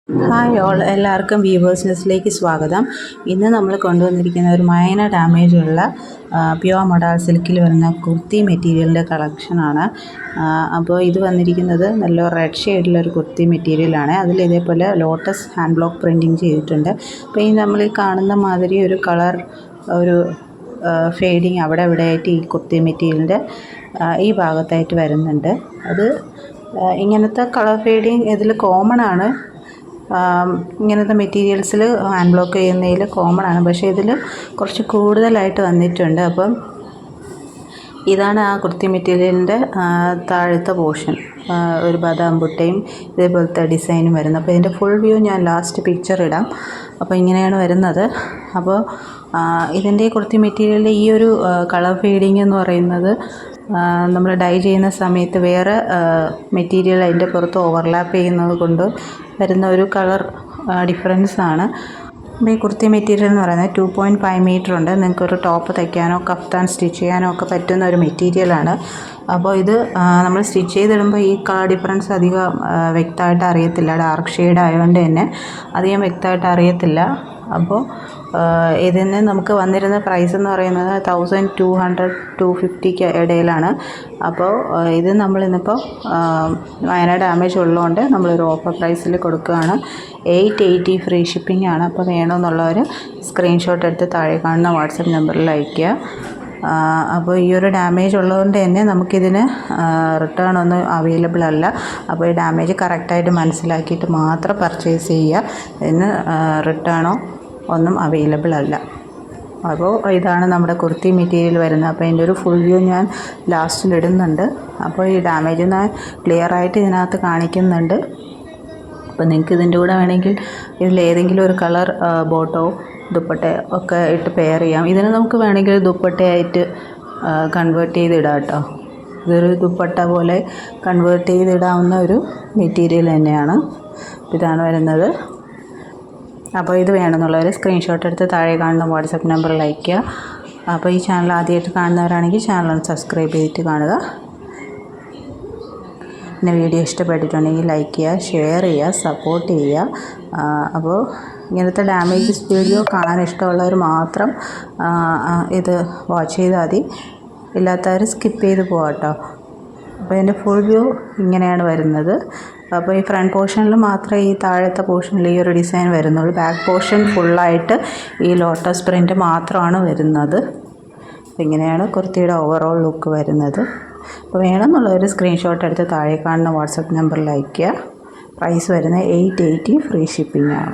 Hi all, എല്ലാവർക്കും weavers ന്യൂസിലേക്ക് സ്വാഗതം. ഇന്ന് നമ്മൾ കൊണ്ടുവന്നിരിക്കുന്ന ഒരു മൈനർ ഡാമേജുള്ള പ്യുവർ മൊഡാൾ സിൽക്കിൽ വരുന്ന കുർത്തി മെറ്റീരിയലിൻ്റെ കളക്ഷനാണ്. അപ്പോൾ ഇത് വന്നിരിക്കുന്നത് നല്ല റെഡ് ഷെയ്ഡിലൊരു കുർത്തി മെറ്റീരിയലാണ്. അതിൽ ഇതേപോലെ ലോട്ടസ് ഹാൻഡ് ബ്ലോക്ക് പ്രിൻറ്റിങ് ചെയ്തിട്ടുണ്ട്. അപ്പോൾ ഈ നമ്മൾ ഈ കാണുന്ന മാതിരി ഒരു കളർ ഒരു ഫെയ്ഡിങ് അവിടെ ആയിട്ട് ഈ കുർത്തി മെറ്റീരിയലിൻ്റെ ഈ ഭാഗത്തായിട്ട് വരുന്നുണ്ട്. അത് ഇങ്ങനത്തെ കളർ ഫെയ്ഡിങ് ഇതിൽ കോമൺ ആണ്. ഇങ്ങനത്തെ മെറ്റീരിയൽസിൽ ഹാൻഡ് ബ്ലോക്ക് ചെയ്യുന്നതിൽ കോമൺ ആണ്, പക്ഷേ ഇതിൽ കുറച്ച് കൂടുതലായിട്ട് വന്നിട്ടുണ്ട്. അപ്പം ഇതാണ് ആ കുർത്തി മെറ്റീരിയലിൻ്റെ താഴത്തെ പോർഷൻ. ഒരു ബദാം ബുട്ടയും ഇതേപോലത്തെ ഡിസൈനും വരുന്നത്. അപ്പോൾ ഇതിൻ്റെ ഫുൾ വ്യൂ ഞാൻ ലാസ്റ്റ് പിക്ചർ ഇടാം. അപ്പോൾ ഇങ്ങനെയാണ് വരുന്നത്. അപ്പോൾ ഇതിൻ്റെ കുർത്തി മെറ്റീരിയലിൻ്റെ ഈ ഒരു കളർ ഫെയ്ഡിങ് എന്ന് പറയുന്നത് നമ്മൾ ഡൈ ചെയ്യുന്ന സമയത്ത് വേറെ മെറ്റീരിയൽ അതിൻ്റെ പുറത്ത് ഓവർലാപ്പ് ചെയ്യുന്നത് കൊണ്ട് വരുന്ന ഒരു കളർ ഡിഫറൻസാണ്. അപ്പോൾ ഈ കുർത്തി മെറ്റീരിയൽ എന്ന് പറയുന്നത് 2.5 മീറ്റർ ഉണ്ട്. നിങ്ങൾക്കൊരു ടോപ്പ് തയ്ക്കാനോ കഫ്താൻ സ്റ്റിച്ച് ചെയ്യാനോ ഒക്കെ പറ്റുന്ന ഒരു മെറ്റീരിയലാണ്. അപ്പോൾ ഇത് നമ്മൾ സ്റ്റിച്ച് ചെയ്തിടുമ്പോൾ ഈ കളർ ഡിഫറൻസ് അധികം വ്യക്തമായിട്ട് അറിയത്തില്ല. ഡാർക്ക് ഷെയ്ഡ് ആയതുകൊണ്ട് തന്നെ അധികം വ്യക്തമായിട്ട് അറിയത്തില്ല. അപ്പോൾ ഇതിന് നമുക്ക് വന്നിരുന്ന പ്രൈസ് എന്ന് പറയുന്നത് 1200-250 ഇടയിലാണ്. അപ്പോൾ ഇത് നമ്മളിന്നിപ്പോൾ മൈനർ ഡാമേജ് ഉള്ളതുകൊണ്ട് നമ്മളൊരു ഓഫർ പ്രൈസിൽ കൊടുക്കുകയാണ്. 880 ഫ്രീ ഷിപ്പിംഗ് ആണ്. അപ്പോൾ വേണമെന്നുള്ളവർ സ്ക്രീൻഷോട്ട് എടുത്ത് താഴെ കാണുന്ന വാട്സപ്പ് നമ്പറിൽ അയയ്ക്കുക. അപ്പോൾ ഈ ഒരു ഡാമേജ് ഉള്ളതുകൊണ്ട് തന്നെ നമുക്കിതിന് റിട്ടേൺ ഒന്നും അവൈലബിൾ അല്ല. അപ്പോൾ ഈ ഡാമേജ് കറക്റ്റായിട്ട് മനസ്സിലാക്കിയിട്ട് മാത്രം പർച്ചേസ് ചെയ്യുക. ഇതിന് റിട്ടേണോ ഒന്നും അവൈലബിൾ അല്ല. അപ്പോൾ ഇതാണ് നമ്മുടെ കുർത്തി മെറ്റീരിയൽ വരുന്നത്. അപ്പോൾ അതിൻ്റെ ഒരു ഫുൾ വ്യൂ ഞാൻ ലാസ്റ്റിൽ ഇടുന്നുണ്ട്. അപ്പോൾ ഈ ഡാമേജ് ഞാൻ ക്ലിയറായിട്ട് ഇതിനകത്ത് കാണിക്കുന്നുണ്ട്. അപ്പോൾ നിങ്ങൾക്ക് ഇതിൻ്റെ കൂടെ വേണമെങ്കിൽ ഇതിലേതെങ്കിലും ഒരു കളർ ബോട്ടോ ദുപ്പട്ട ഒക്കെ ഇട്ട് പെയർ ചെയ്യാം. ഇതിന് നമുക്ക് വേണമെങ്കിൽ ദുപ്പട്ടയായിട്ട് കൺവേർട്ട് ചെയ്തിടാം കേട്ടോ. ഇതൊരു ദുപ്പട്ട പോലെ കൺവേർട്ട് ചെയ്തിടാവുന്ന ഒരു മെറ്റീരിയൽ തന്നെയാണ്. ഇതാണ് വരുന്നത്. അപ്പോൾ ഇത് വേണമെന്നുള്ളവർ സ്ക്രീൻഷോട്ട് എടുത്ത് താഴെ കാണുന്ന വാട്സപ്പ് നമ്പറിൽ അയയ്ക്കുക. അപ്പോൾ ഈ ചാനൽ ആദ്യമായിട്ട് കാണുന്നവരാണെങ്കിൽ ചാനൽ ഒന്ന് സബ്സ്ക്രൈബ് ചെയ്തിട്ട് കാണുക. പിന്നെ വീഡിയോ ഇഷ്ടപ്പെട്ടിട്ടുണ്ടെങ്കിൽ ലൈക്ക് ചെയ്യുക, ഷെയർ ചെയ്യുക, സപ്പോർട്ട് ചെയ്യുക. അപ്പോൾ ഇങ്ങനത്തെ ഡാമേജസ് വീഡിയോ കാണാൻ ഇഷ്ടമുള്ളവർ മാത്രം ഇത് വാച്ച് ചെയ്താൽ മതി. ഇല്ലാത്തവർ സ്കിപ്പ് ചെയ്ത് പോകാം കേട്ടോ. അപ്പോൾ ഇതിൻ്റെ ഫുൾ വ്യൂ ഇങ്ങനെയാണ് വരുന്നത്. അപ്പോൾ ഈ ഫ്രണ്ട് പോർഷനിൽ മാത്രമേ ഈ താഴത്തെ പോർഷനിൽ ഈ ഒരു ഡിസൈൻ വരുന്നുള്ളൂ. ബാക്ക് പോർഷൻ ഫുള്ളായിട്ട് ഈ ലോട്ടസ് പ്രിൻ്റ് മാത്രമാണ് വരുന്നത്. ഇങ്ങനെയാണ് കുർത്തിയുടെ ഓവറോൾ ലുക്ക് വരുന്നത്. അപ്പോൾ വേണമെന്നുള്ളൊരു സ്ക്രീൻഷോട്ട് എടുത്ത് താഴെ കാണുന്ന വാട്സപ്പ് നമ്പറിൽ അയയ്ക്കുക. പ്രൈസ് വരുന്നത് 880 ഫ്രീ ഷിപ്പിംഗ് ആണ്.